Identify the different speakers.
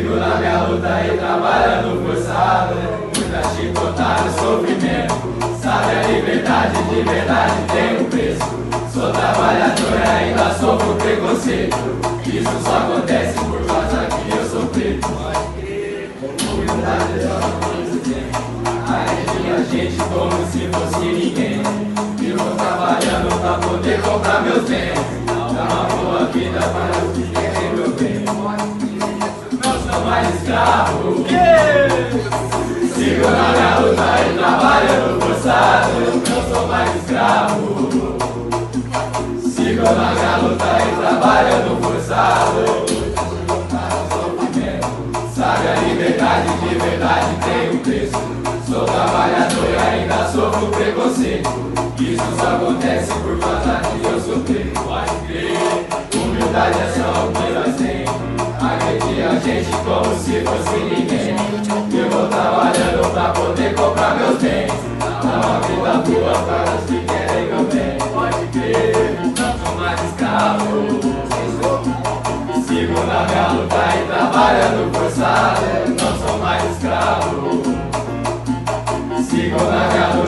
Speaker 1: Sigo na minha luta e trabalhando forçado. Muita chicotada e sofrimento. Sabe a liberdade de verdade tem um preço. Sou trabalhador e ainda sofro preconceito. Isso só acontece por causa que eu sou preto. Humildade é só a gente como se fosse ninguém. Vivo trabalhando pra poder comprar meus bens. Dá uma boa vida para os que querem meu bem. Não sou mais escravo. Sigo na minha luta e trabalhando forçado. Não sou mais escravo. Sigo na minha luta e trabalhando forçado. Sabe a liberdade de verdade tem um preço. Sou trabalhador e ainda sofro preconceito. Isso só acontece por causa que eu sou preto. Pode crer, humildade é só o que nós temos. Agredir a gente como se fosse ninguém. Eu vou trabalhando pra poder comprar meus bens. Dá uma vida boa para os que querem meu bem. Pode crer, não sou mais escravo. Sigo na minha luta e trabalhando forçado. Não sou mais escravo. Sigo na minha luta